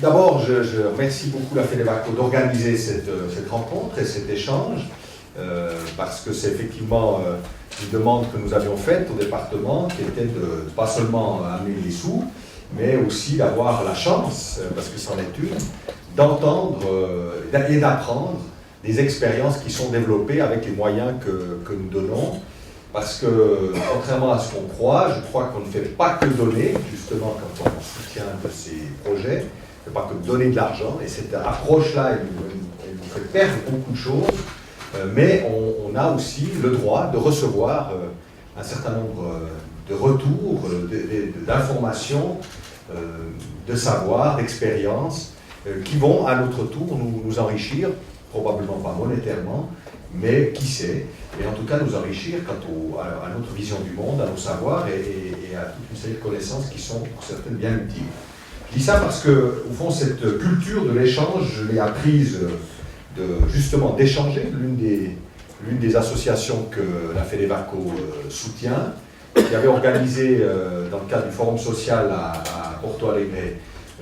D'abord, je remercie beaucoup la FEDEVACO d'organiser cette rencontre et cet échange, parce que c'est effectivement une demande que nous avions faite au département, qui était de pas seulement amener les sous, mais aussi d'avoir la chance, parce que c'en est une, d'entendre et d'apprendre des expériences qui sont développées avec les moyens que nous donnons. Parce que, contrairement à ce qu'on croit, je crois qu'on ne fait pas que donner, justement, quand on soutient de ces projets, on ne fait pas que donner de l'argent, et cette approche-là, elle nous fait perdre beaucoup de choses, mais on a aussi le droit de recevoir un certain nombre de retours, d'informations, de savoir, d'expériences, qui vont à notre tour nous enrichir, probablement pas monétairement, mais qui sait, et en tout cas nous enrichir quant à notre vision du monde, à nos savoirs et à toute une série de connaissances qui sont pour certaines bien utiles. Je dis ça parce que, au fond, cette culture de l'échange, je l'ai apprise justement d'échanger, l'une des associations que la FEDEVACO soutient, qui avait organisé dans le cadre du Forum social à Porto Alegre,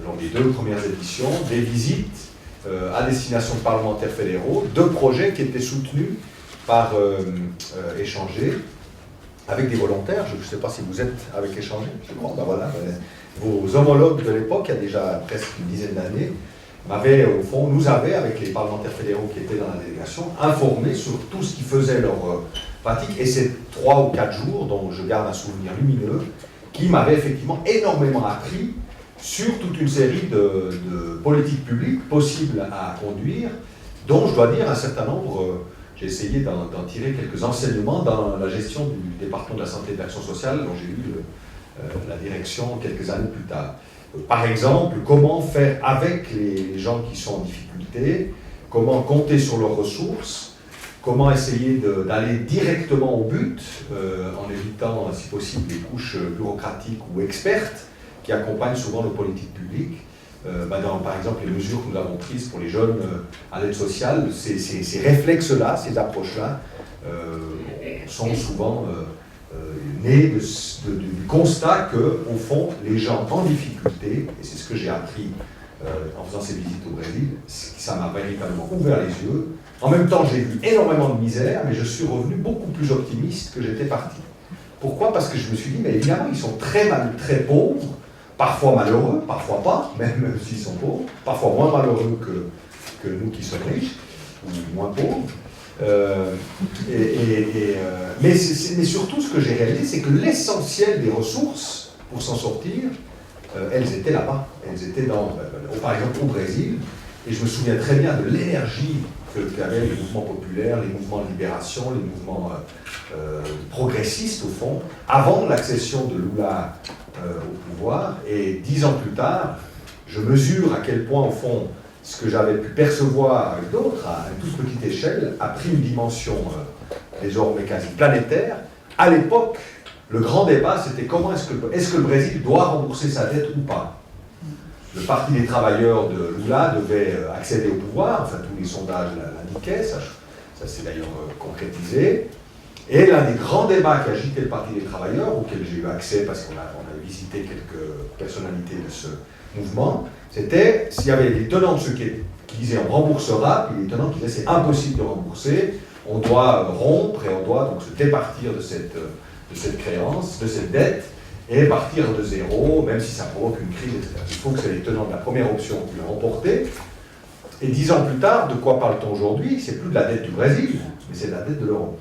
lors des 2 premières éditions, des visites à destination de parlementaires fédéraux, 2 projets qui étaient soutenus par Échanger, avec des volontaires. Je ne sais pas si vous êtes avec Échanger, je crois. Ben voilà, vos homologues de l'époque, il y a déjà presque une dizaine d'années, nous avaient, avec les parlementaires fédéraux qui étaient dans la délégation, informés sur tout ce qui faisait leur pratique. Et ces 3 ou 4 jours, dont je garde un souvenir lumineux, qui m'avaient effectivement énormément appris sur toute une série de politiques publiques possibles à conduire, dont je dois dire un certain nombre, j'ai essayé d'en tirer quelques enseignements dans la gestion du département de la santé et de l'action sociale, dont j'ai eu la direction quelques années plus tard. Par exemple, comment faire avec les gens qui sont en difficulté, comment compter sur leurs ressources, comment essayer d'aller directement au but, en évitant, si possible, les couches bureaucratiques ou expertes, qui accompagnent souvent nos politiques publiques. Par exemple, les mesures que nous avons prises pour les jeunes à l'aide sociale, ces réflexes-là, ces approches-là, sont souvent nés du constat qu'au fond, les gens en difficulté, et c'est ce que j'ai appris en faisant ces visites au Brésil, ça m'a véritablement ouvert les yeux. En même temps, j'ai vu énormément de misère, mais je suis revenu beaucoup plus optimiste que j'étais parti. Pourquoi? Parce que je me suis dit, mais évidemment, ils sont très pauvres, parfois malheureux, parfois pas, même s'ils sont pauvres, parfois moins malheureux que nous qui sommes riches, ou moins pauvres. Mais surtout, ce que j'ai réalisé, c'est que l'essentiel des ressources pour s'en sortir, elles étaient là-bas. Elles étaient par exemple au Brésil, et je me souviens très bien de l'énergie qu'avaient les mouvements populaires, les mouvements de libération, les mouvements progressistes, au fond, avant l'accession de Lula au pouvoir. Et 10 ans plus tard, je mesure à quel point, au fond, ce que j'avais pu percevoir avec d'autres, à une toute petite échelle, a pris une dimension désormais quasi planétaire. À l'époque, le grand débat, c'était comment est-ce que le Brésil doit rembourser sa dette ou pas. Le Parti des travailleurs de Lula devait accéder au pouvoir, enfin tous les sondages l'indiquaient, ça s'est d'ailleurs concrétisé. Et l'un des grands débats qui agitait le Parti des travailleurs, auquel j'ai eu accès parce qu'on avait visité quelques personnalités de ce mouvement, c'était s'il y avait les tenants de ceux qui disaient on remboursera, puis les tenants qui disaient c'est impossible de rembourser, on doit rompre et on doit donc se départir de cette créance, de cette dette, et partir de zéro, même si ça provoque une crise, etc. Il faut que c'est les tenants de la première option qui l'ont remporté. Et 10 ans plus tard, de quoi parle-t-on aujourd'hui? C'est plus de la dette du Brésil, mais c'est de la dette de l'Europe.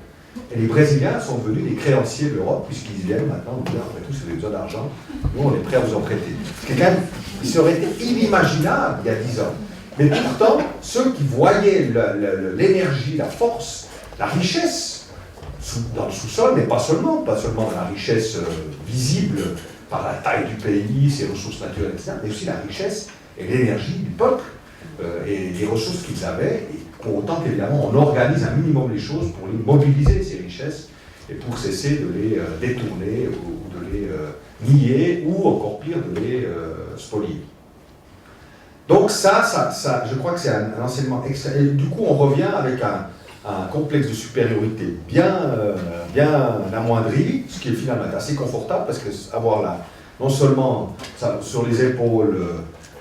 Et les Brésiliens sont devenus les créanciers de l'Europe, puisqu'ils viennent maintenant nous dire, après tout, si vous avez besoin d'argent, nous on est prêts à vous en prêter. Ce qui est quand même, il serait été inimaginable il y a 10 ans. Mais pourtant, ceux qui voyaient l'énergie, la force, la richesse, dans le sous-sol, mais pas seulement dans la richesse visible par la taille du pays, ses ressources naturelles, etc., mais aussi la richesse et l'énergie du peuple et les ressources qu'ils avaient, et pour autant qu'évidemment on organise un minimum les choses pour les mobiliser, ces richesses, et pour cesser de les détourner ou de les nier, ou encore pire, de les spolier. Donc ça, je crois que c'est un enseignement extrême. Et du coup, on revient avec un complexe de supériorité bien amoindri, ce qui est finalement assez confortable, parce que avoir non seulement sur les épaules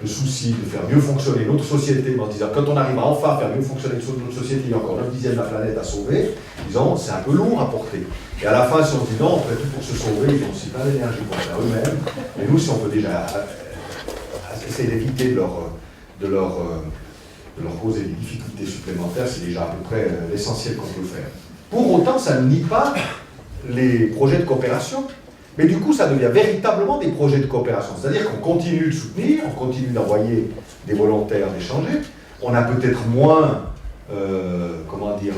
le souci de faire mieux fonctionner notre société, en disant quand on arrive à enfin faire mieux fonctionner notre société, il y a encore 9/10 de la planète à sauver, disons c'est un peu lourd à porter. Et à la fin, si on dit non, on fait tout pour se sauver, ils ont aussi plein d'énergie pour le faire eux-mêmes. Et nous, si on peut déjà essayer d'éviter de leur causer des difficultés supplémentaires, c'est déjà à peu près l'essentiel qu'on peut faire. Pour autant, ça ne nie pas les projets de coopération, mais du coup, ça devient véritablement des projets de coopération. C'est-à-dire qu'on continue de soutenir, on continue d'envoyer des volontaires d'échanger. On a peut-être moins, comment dire,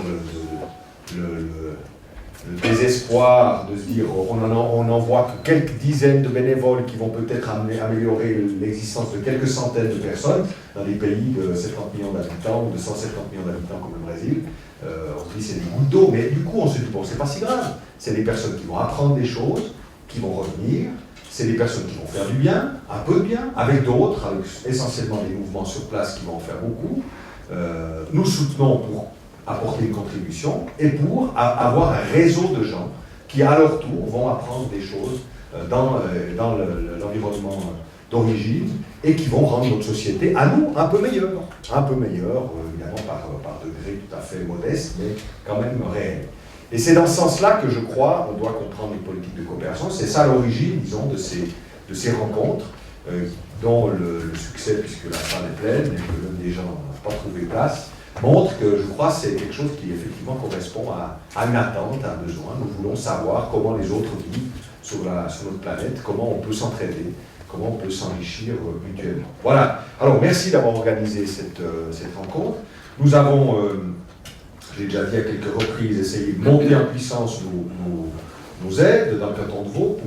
le désespoir de se dire on n'envoie que quelques dizaines de bénévoles qui vont peut-être améliorer l'existence de quelques centaines de personnes dans des pays de 70 millions d'habitants ou de 170 millions d'habitants comme le Brésil. On se dit c'est des gouttes d'eau, mais du coup on se dit bon c'est pas si grave. C'est des personnes qui vont apprendre des choses, qui vont revenir, c'est des personnes qui vont faire du bien, un peu de bien, avec d'autres, avec essentiellement des mouvements sur place qui vont en faire beaucoup. Nous soutenons pour apporter une contribution et pour avoir un réseau de gens qui, à leur tour, vont apprendre des choses dans l'environnement d'origine et qui vont rendre notre société, à nous, un peu meilleure, évidemment par degré tout à fait modeste, mais quand même réel. Et c'est dans ce sens-là que je crois on doit comprendre les politiques de coopération. C'est ça l'origine, disons, de ces rencontres, dont le succès, puisque la salle est pleine et que même des gens n'ont pas trouvé place, montre que je crois que c'est quelque chose qui effectivement correspond à une attente, à un besoin. Nous voulons savoir comment les autres vivent sur notre planète, comment on peut s'entraider, comment on peut s'enrichir mutuellement. Voilà. Alors merci d'avoir organisé cette rencontre. Nous avons, j'ai déjà dit à quelques reprises, essayé de monter en puissance nos aides dans le canton de Vaud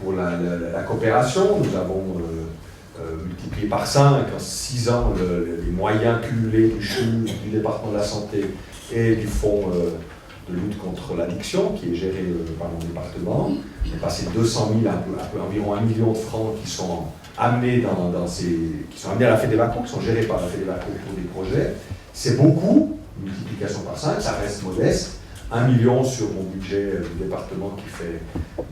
pour la coopération. Nous avons multiplié par 5 en 6 ans les moyens cumulés du CHU, du département de la santé et du fonds de lutte contre l'addiction qui est géré par mon département. On est passé de 200 000 à environ 1 million de francs qui sont amenés qui sont amenés à la FEDEVACO, qui sont gérés par la FEDEVACO pour des projets. C'est beaucoup, multiplication par 5, ça reste modeste. 1 million sur mon budget du département qui fait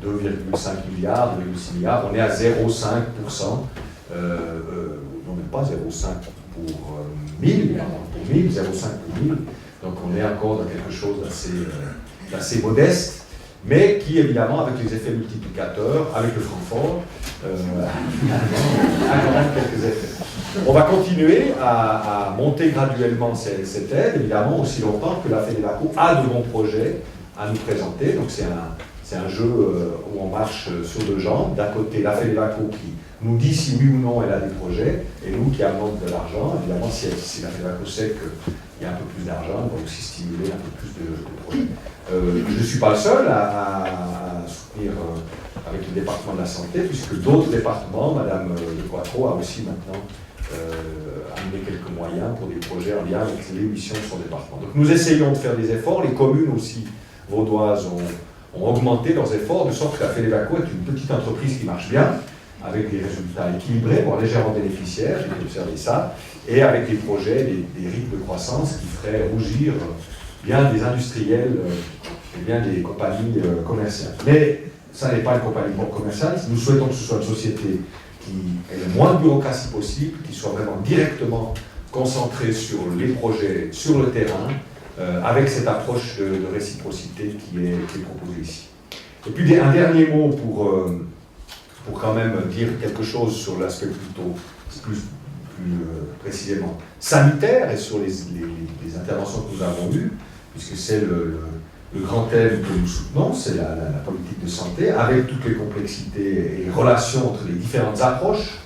2,5 milliards, 2,6 milliards. On est à 0,5%. Non, même pas 0,5 pour 1000, pour 1000, 0,5 pour 1000. Donc on est encore dans quelque chose d'assez modeste, mais qui évidemment, avec les effets multiplicateurs, avec le Francfort, a quand même quelques effets. On va continuer à monter graduellement cette aide, évidemment, aussi longtemps que la FEDEVACO a de bons projets à nous présenter. Donc c'est un jeu où on marche sur deux jambes. D'un côté, la FEDEVACO qui nous dit si oui ou non elle a des projets, et nous qui amenons de l'argent. Évidemment, si la FEDEVACO sait qu'il y a un peu plus d'argent, on va aussi stimuler un peu plus de projets. Je ne suis pas le seul à soutenir avec le département de la santé, puisque d'autres départements, Madame De Quattro a aussi maintenant amené quelques moyens pour des projets en lien avec les missions de son département. Donc nous essayons de faire des efforts, les communes aussi vaudoises ont augmenté leurs efforts, de sorte que la FEDEVACO est une petite entreprise qui marche bien, avec des résultats équilibrés, voire légèrement bénéficiaires, j'ai observé ça, et avec des projets, des rythmes de croissance qui feraient rougir bien des industriels et bien des compagnies commerciales. Mais ça n'est pas une compagnie commerciale, nous souhaitons que ce soit une société qui ait le moins de bureaucratie possible, qui soit vraiment directement concentrée sur les projets, sur le terrain, avec cette approche de réciprocité qui est proposée ici. Et puis un dernier mot pour quand même dire quelque chose sur l'aspect plus précisément sanitaire et sur les interventions que nous avons eues, puisque c'est le grand thème que nous soutenons, c'est la politique de santé, avec toutes les complexités et les relations entre les différentes approches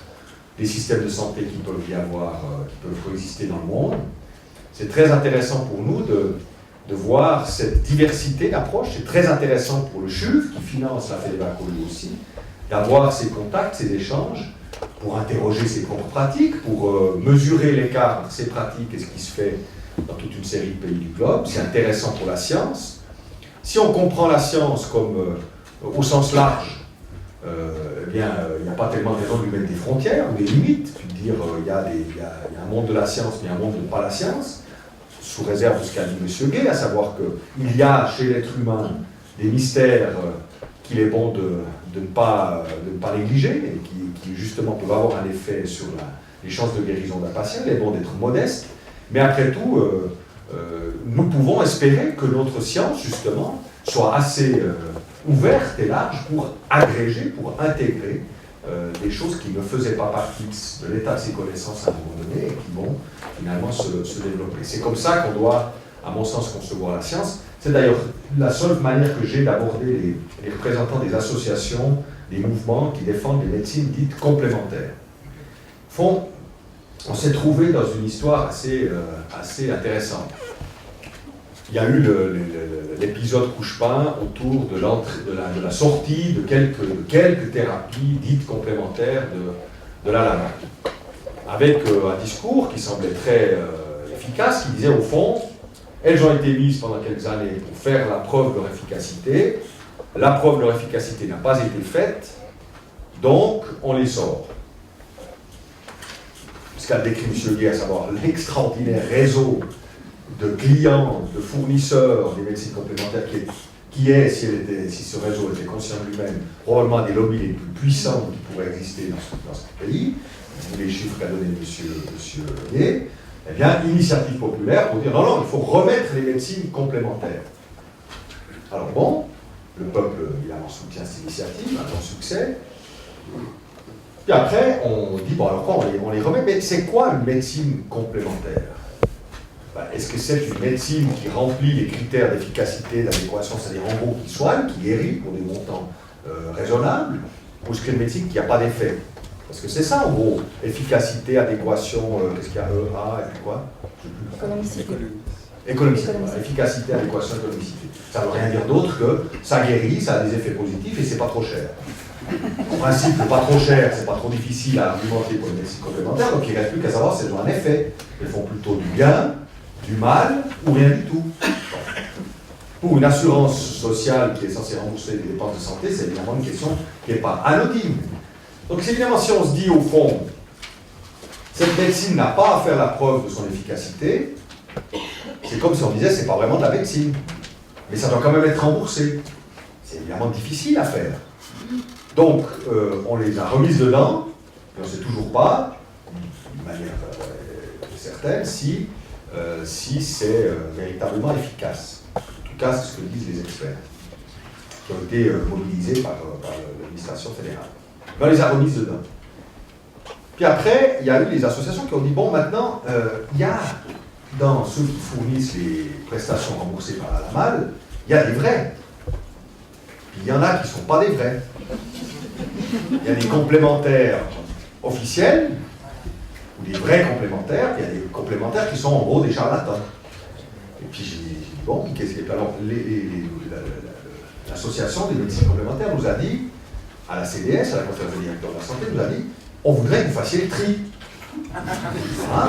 des systèmes de santé qui peuvent y avoir, qui peuvent coexister dans le monde. C'est très intéressant pour nous de voir cette diversité d'approches. C'est très intéressant pour le CHUV, qui finance la FEDEVACO lui aussi, d'avoir ces contacts, ces échanges, pour interroger ses propres pratiques, pour mesurer l'écart entre ces pratiques et ce qui se fait dans toute une série de pays du globe. C'est intéressant pour la science. Si on comprend la science comme au sens large, eh bien, il n'y a pas tellement de raison de lui mettre des frontières ou des limites, puis de dire il y a un monde de la science, mais un monde de pas la science, sous réserve de ce qu'a dit M. Gay, à savoir qu'il y a chez l'être humain des mystères qu'il est bon de ne pas négliger, et qui justement peuvent avoir un effet sur les chances de guérison d'un patient. Il est bon d'être modeste, mais après tout, nous pouvons espérer que notre science, justement, soit assez ouverte et large pour agréger, pour intégrer des choses qui ne faisaient pas partie de l'état de ses connaissances à un moment donné et qui vont finalement se développer. C'est comme ça qu'on doit, à mon sens, concevoir la science. C'est d'ailleurs la seule manière que j'ai d'aborder les représentants des associations, des mouvements qui défendent les médecines dites complémentaires. Au fond, on s'est trouvé dans une histoire assez intéressante. Il y a eu l'épisode Couchepin autour de la sortie de quelques thérapies dites complémentaires de la lame, avec un discours qui semblait très efficace, qui disait au fond, elles ont été mises pendant quelques années pour faire la preuve de leur efficacité, la preuve de leur efficacité n'a pas été faite, donc on les sort. Ce qu'a décrit M. Gué, à savoir l'extraordinaire réseau de clients, de fournisseurs des médecines complémentaires qui est, si ce réseau était conscient de lui-même, probablement un des lobbies les plus puissants qui pourraient exister dans ce pays, les chiffres qu'a donné M. Gué, eh bien, initiative populaire pour dire non, il faut remettre les médecines complémentaires. Alors bon, le peuple évidemment soutient cette initiative, un grand succès. Puis après, on dit, bon alors quoi, on les remet, mais c'est quoi une médecine complémentaire? Est-ce que c'est une médecine qui remplit les critères d'efficacité, d'adéquation, c'est-à-dire en gros qui soigne, qui guérit pour des montants raisonnables, ou est-ce que c'est une médecine qui n'a pas d'effet? Parce que c'est ça en gros, efficacité, adéquation, qu'est-ce qu'il y a, EA, et puis quoi? Économicité. Économicité. Voilà, efficacité, adéquation, économicité. Ça ne veut rien dire d'autre que ça guérit, ça a des effets positifs et c'est pas trop cher. En principe, le pas trop cher, c'est pas trop difficile à argumenter pour une médecine complémentaire, donc il ne reste plus qu'à savoir si elles ont un effet. Elles font plutôt du bien, du mal ou rien du tout. Pour une assurance sociale qui est censée rembourser les dépenses de santé, c'est évidemment une question qui n'est pas anodine. Donc c'est évidemment si on se dit au fond, cette médecine n'a pas à faire la preuve de son efficacité, c'est comme si on disait c'est pas vraiment de la médecine, mais ça doit quand même être remboursé. C'est évidemment difficile à faire. Donc on les a remises dedans, et on ne sait toujours pas, de manière certaine, si c'est véritablement efficace. En tout cas, c'est ce que disent les experts, qui ont été mobilisés par l'administration fédérale. On les a remises dedans. Puis après, il y a eu les associations qui ont dit, bon, maintenant, il y a, dans ceux qui fournissent les prestations remboursées par la LAMAL, il y a des vrais. Puis il y en a qui ne sont pas des vrais. Il y a des complémentaires officiels, ou des vrais complémentaires, puis il y a des complémentaires qui sont en gros des charlatans. Et puis j'ai dit, bon, qu'est-ce que... Alors, l'association des médecines complémentaires nous a dit, à la CDS, à la conférence des directeurs de la santé, nous a dit, on voudrait que vous fassiez le tri. Hein?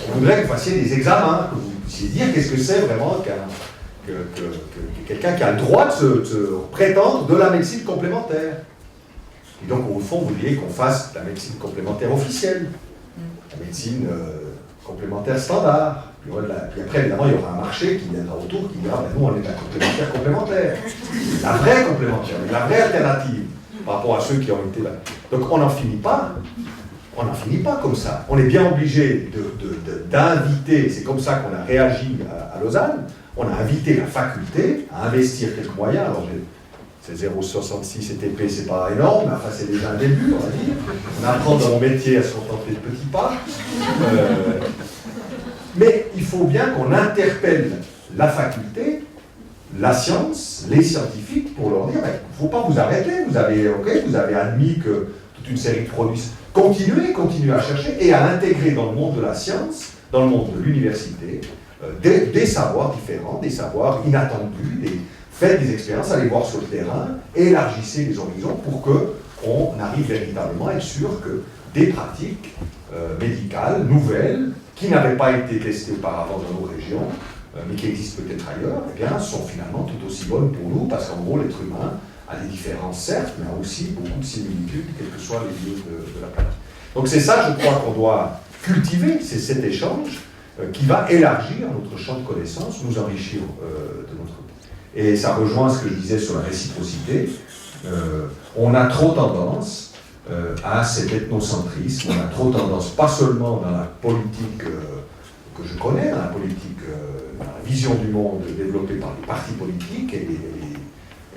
On voudrait que vous fassiez des examens, que vous puissiez dire qu'est-ce que c'est vraiment que quelqu'un qui a le droit de se prétendre de la médecine complémentaire. Et donc, au fond, vous vouliez qu'on fasse la médecine complémentaire officielle, la médecine complémentaire standard. Puis après, évidemment, il y aura un marché qui viendra autour, qui dira, nous, on est la complémentaire. La vraie complémentaire, la vraie alternative par rapport à ceux qui ont été là. Donc, on n'en finit pas. On n'en finit pas comme ça. On est bien obligé d'inviter, c'est comme ça qu'on a réagi à Lausanne, on a invité la faculté à investir quelques moyens. Alors, c'est 0,66 ETP, c'est pas énorme, mais enfin, c'est déjà un début, on va dire. On apprend dans mon métier à se contenter de petits pas. Mais il faut bien qu'on interpelle la faculté, la science, les scientifiques, pour leur dire, il ne faut pas vous arrêter, vous avez admis que toute une série de produits... Continuez à chercher et à intégrer dans le monde de la science, dans le monde de l'université, des savoirs différents, des savoirs inattendus, faites des expériences, allez voir sur le terrain, élargissez les horizons pour qu'on arrive véritablement à être sûr que des pratiques médicales, nouvelles, qui n'avaient pas été testées auparavant dans nos régions, mais qui existent peut-être ailleurs, eh bien, sont finalement tout aussi bonnes pour nous, parce qu'en gros, l'être humain a des différences, certes, mais a aussi beaucoup de similitudes, quels que soient les lieux de la planète. Donc c'est ça, je crois, qu'on doit cultiver, c'est cet échange qui va élargir notre champ de connaissances, nous enrichir de notre côté. Et ça rejoint ce que je disais sur la réciprocité. On a trop tendance à cet ethnocentrisme, on a trop tendance, pas seulement dans la politique que je connais, dans la politique, dans la vision du monde développée par les partis politiques et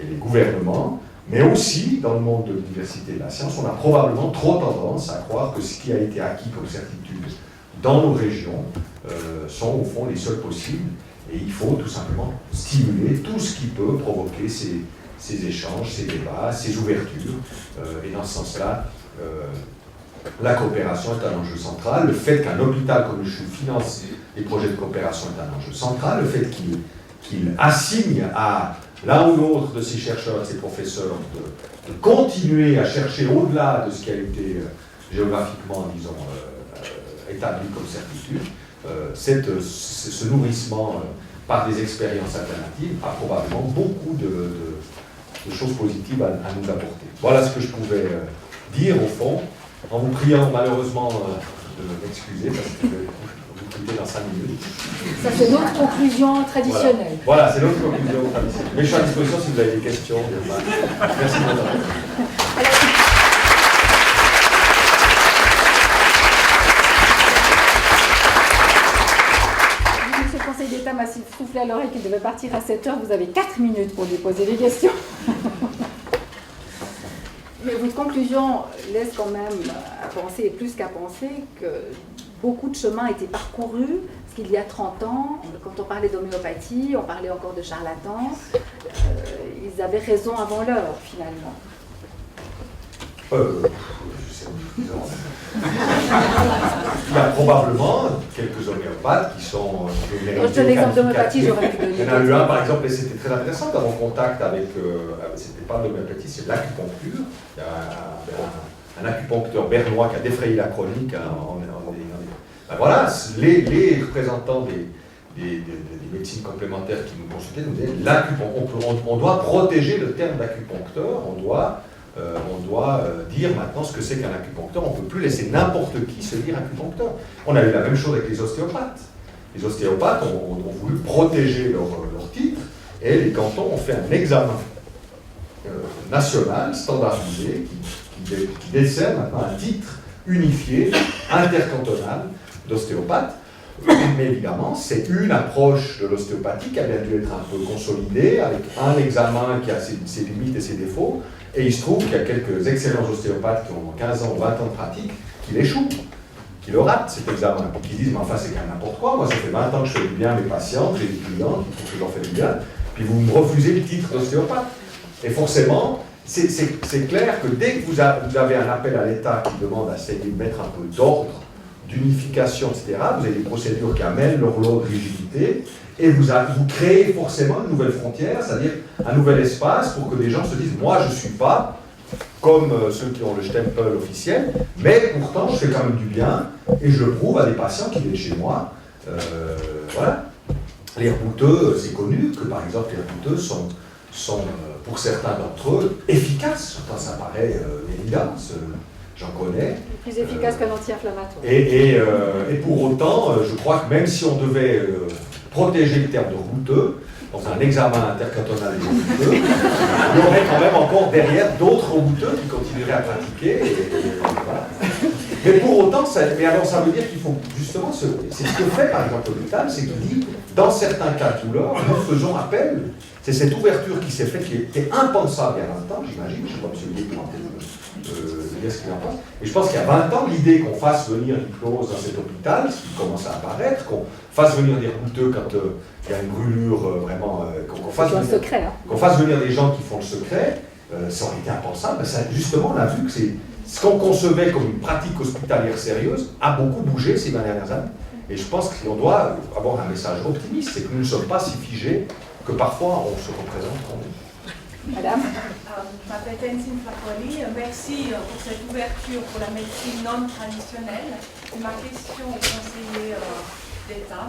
les gouvernements, mais aussi dans le monde de l'université et de la science, on a probablement trop tendance à croire que ce qui a été acquis comme certitude dans nos régions sont au fond les seuls possibles, et il faut tout simplement stimuler tout ce qui peut provoquer ces échanges, ces débats, ces ouvertures, et dans ce sens-là, la coopération est un enjeu central. Le fait qu'un hôpital comme le CHU finance les projets de coopération est un enjeu central. Le fait qu'il assigne à l'un ou l'autre de ses chercheurs, de ses professeurs, de continuer à chercher au-delà de ce qui a été géographiquement, disons, établi comme certitude, ce nourrissement par des expériences alternatives a probablement beaucoup de choses positives à nous apporter. Voilà ce que je pouvais dire au fond, en vous priant malheureusement de m'excuser parce que je vais vous quitter dans 5 minutes. Ça c'est notre conclusion traditionnelle. Voilà, c'est notre conclusion traditionnelle. Mais je suis à disposition si vous avez des questions. Merci de votre attention. Le Conseil d'État m'a soufflé à l'oreille qu'il devait partir à 7h. Vous avez 4 minutes pour lui poser des questions. Mais votre conclusion laisse quand même à penser, et plus qu'à penser, que beaucoup de chemin a été parcouru, parce qu'il y a 30 ans, quand on parlait d'homéopathie, on parlait encore de charlatans, ils avaient raison avant l'heure, finalement. Je sais pas. Il y a probablement quelques homéopathes qui sont... Je donne l'exemple d'homéopathie, j'aurais pu donner. Il y en a eu un, par exemple, et c'était très intéressant d'avoir contact avec... c'était pas l'homéopathie, c'est l'acupuncture. Il y a un acupuncteur bernois qui a défrayé la chronique. Voilà, les représentants des médecines complémentaires qui nous consultaient nous disaient on doit protéger le terme d'acupuncteur, on doit dire maintenant ce que c'est qu'un acupuncteur, on ne peut plus laisser n'importe qui se dire acupuncteur. On a eu la même chose avec les ostéopathes. Les ostéopathes ont voulu protéger leur titre, et les cantons ont fait un examen national, standardisé, qui dessert maintenant un titre unifié, intercantonal d'ostéopathe. Mais évidemment, c'est une approche de l'ostéopathie qui a bien dû être un peu consolidée, avec un examen qui a ses limites et ses défauts. Et il se trouve qu'il y a quelques excellents ostéopathes qui ont 15 ans ou 20 ans de pratique, qui l'échouent, qui le ratent cet examen, qui disent, mais enfin c'est quand même n'importe quoi, moi ça fait 20 ans que je fais du bien à mes patients, j'ai des clients, il faut que je leur fasse du bien, puis vous me refusez le titre d'ostéopathe. Et forcément, c'est clair que dès que vous avez un appel à l'État qui demande à essayer de mettre un peu d'ordre, d'unification, etc., vous avez des procédures qui amènent leur lot de rigidité, et vous créez forcément une nouvelle frontière, c'est-à-dire un nouvel espace pour que des gens se disent « moi je ne suis pas comme ceux qui ont le stempel officiel, mais pourtant je fais quand même du bien, et je le prouve à des patients qui viennent chez moi. » Voilà. Les rebouteux, c'est connu que par exemple les rebouteux sont pour certains d'entre eux efficaces, ça paraît une évidence. J'en connais. Plus efficace qu'un anti-inflammatoire. Et pour autant, je crois que même si on devait protéger le terme de routeux, dans un examen intercantonal des routeux, il y aurait quand même encore derrière d'autres routeux qui continueraient à pratiquer. Voilà. Mais pour autant, alors ça veut dire qu'il faut justement, c'est ce que fait par exemple l'hôpital, c'est qu'il dit, dans certains cas de douleur, nous faisons appel. C'est cette ouverture qui s'est faite, qui était impensable il y a 20 ans, j'imagine, je ne sais pas, M. Guérin, dire ce qu'il en pense. Et je pense qu'il y a 20 ans, l'idée qu'on fasse venir l'hypnose dans cet hôpital, ce qui commence à apparaître, qu'on fasse venir des routeux quand il y a une brûlure vraiment, qu'on fasse venir des gens qui font le secret, ça aurait été impensable. Ça, justement, on a vu que ce qu'on concevait comme une pratique hospitalière sérieuse a beaucoup bougé ces dernières années. Et je pense qu'on doit avoir un message optimiste, c'est que nous ne sommes pas si figés que parfois on se représente comme nous. Madame. Je m'appelle Tenzin Flacoli. Merci pour cette ouverture pour la médecine non traditionnelle. Ma question au conseiller d'État,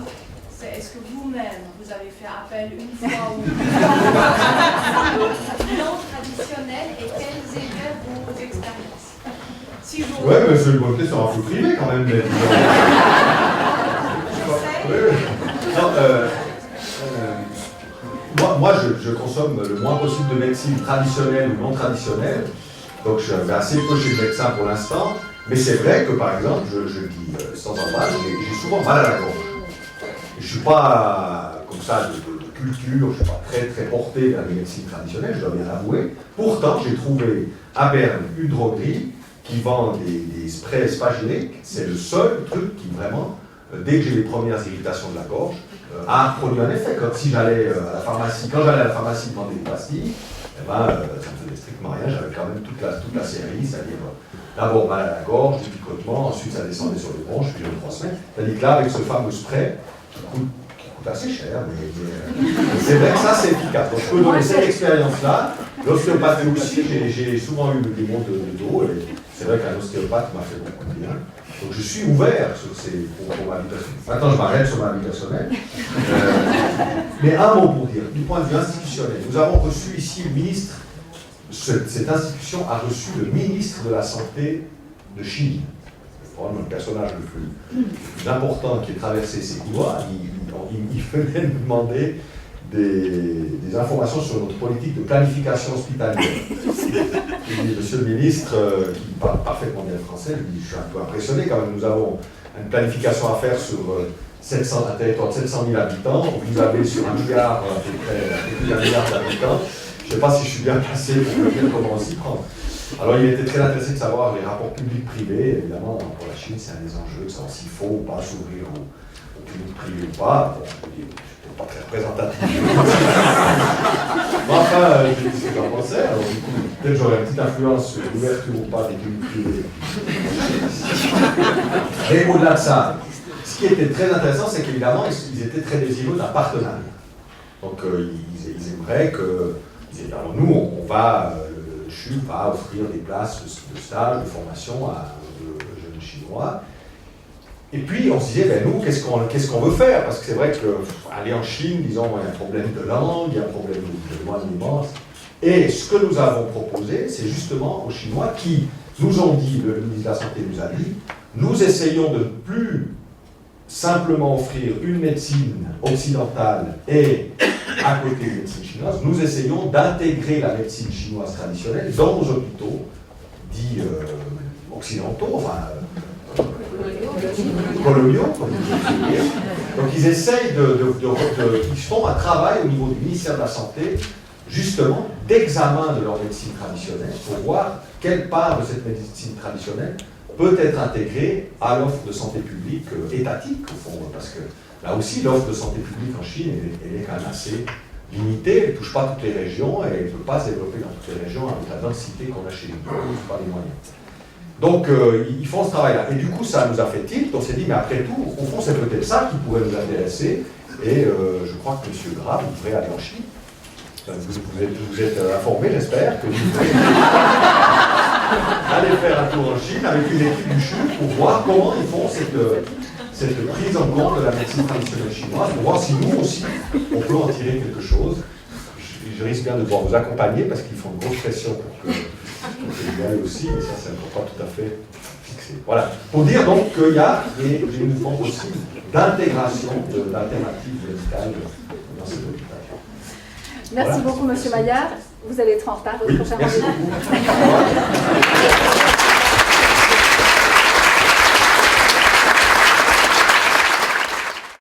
c'est est-ce que vous-même, vous avez fait appel une fois ou non traditionnelle et quelles étaient vos expériences? Oui, mais c'est une bonne question, un peu privée quand même. moi, je consomme le moins possible de médecine traditionnelle ou non traditionnelle. Donc, je vais assez peu chez le médecin pour l'instant. Mais c'est vrai que, par exemple, je le dis sans embâche, j'ai souvent mal à la gorge. Je ne suis pas comme ça de culture, je ne suis pas très, très porté vers les médecines traditionnelles, je dois bien l'avouer. Pourtant, j'ai trouvé à Berne une droguerie qui vend des sprays spagyriques. C'est le seul truc qui vraiment, dès que j'ai les premières irritations de la gorge, a produit un effet. Comme si j'allais à la pharmacie, quand j'allais à la pharmacie demander des pastilles, eh ben, ça ne faisait strictement rien, j'avais quand même toute la série, c'est-à-dire d'abord mal à la gorge, du picotement, ensuite ça descendait sur les bronches, puis 3 semaines. C'est-à-dire que là, avec ce fameux spray, qui coûte assez cher, mais c'est vrai que ça c'est efficace. Donc je peux donner cette expérience-là. L'ostéopathie aussi, j'ai souvent eu des maux de dos, et c'est vrai qu'un ostéopathe m'a fait beaucoup de bien. Donc je suis ouvert sur pour ma vie personnelle. Maintenant je m'arrête sur ma vie personnelle. Mais un mot pour dire, du point de vue institutionnel, nous avons reçu ici le ministre, cette institution a reçu le ministre de la Santé de Chine. C'est probablement le personnage le plus important qui ait traversé ces couloirs. Il venait nous demander des informations sur notre politique de planification hospitalière. Monsieur le ministre, qui parle parfaitement bien français, lui dit, je suis un peu impressionné quand même, nous avons une planification à faire sur un territoire de 700 000 habitants, vous avez sur 1 milliard, à peu près 1 milliard d'habitants, je ne sais pas si je suis bien placé pour dire comment s'y prendre. Alors il était très intéressé de savoir les rapports publics-privés, évidemment pour la Chine c'est un des enjeux, de savoir s'il faut ou pas s'ouvrir au public privé ou pas. Bon, je ne suis pas très représentatif. Mais enfin, j'ai dit ce que j'en pensais, alors du coup, peut-être j'aurais une petite influence sur l'ouverture ou pas des publics privés. Et au-delà de ça, ce qui était très intéressant, c'est qu'évidemment, ils étaient très désireux d'un partenariat. Donc ils aimeraient que, alors nous, on va, le CHU va offrir des places de stage, de formation à de jeunes Chinois. Et puis on se disait, ben nous, qu'est-ce qu'on veut faire? Parce que c'est vrai qu'aller en Chine, disons, il y a un problème de langue, il y a un problème de éloignement. Et ce que nous avons proposé, c'est justement aux Chinois qui nous ont dit, le ministre de la Santé nous a dit, nous essayons de ne plus simplement offrir une médecine occidentale et à côté de médecine chinoise, nous essayons d'intégrer la médecine chinoise traditionnelle dans nos hôpitaux dits occidentaux, enfin coloniaux, comme vous dire. Donc ils essayent ils font un travail au niveau du ministère de la Santé, justement, d'examen de leur médecine traditionnelle pour voir quelle part de cette médecine traditionnelle peut être intégrée à l'offre de santé publique étatique, au fond, parce que là aussi, l'offre de santé publique en Chine, elle est quand même assez limitée, elle ne touche pas toutes les régions, et elle ne peut pas se développer dans toutes les régions avec la densité qu'on a chez nous, pas les moyens. Donc, ils font ce travail-là. Et du coup, ça nous a fait tilt, on s'est dit, mais après tout, au fond, c'est peut-être ça qui pourrait nous intéresser, et je crois que M. Grave, vous devrait aller en Chine. Vous êtes informé, j'espère, que vous devez aller faire un tour en Chine avec une équipe du CHU pour voir comment ils font cette prise en compte de la médecine traditionnelle chinoise, pour voir si nous aussi, on peut en tirer quelque chose. Je risque bien de devoir vous accompagner parce qu'ils font une grosse pression pour que vous y allez aussi, mais ça, c'est encore pas tout à fait fixé. Voilà. Pour dire donc qu'il y a des mouvements possibles d'intégration d'alternatives médicales dans ces hôpitaux. Merci beaucoup, M. Maillard. Vous allez être en retard, votre prochain rendez-vous.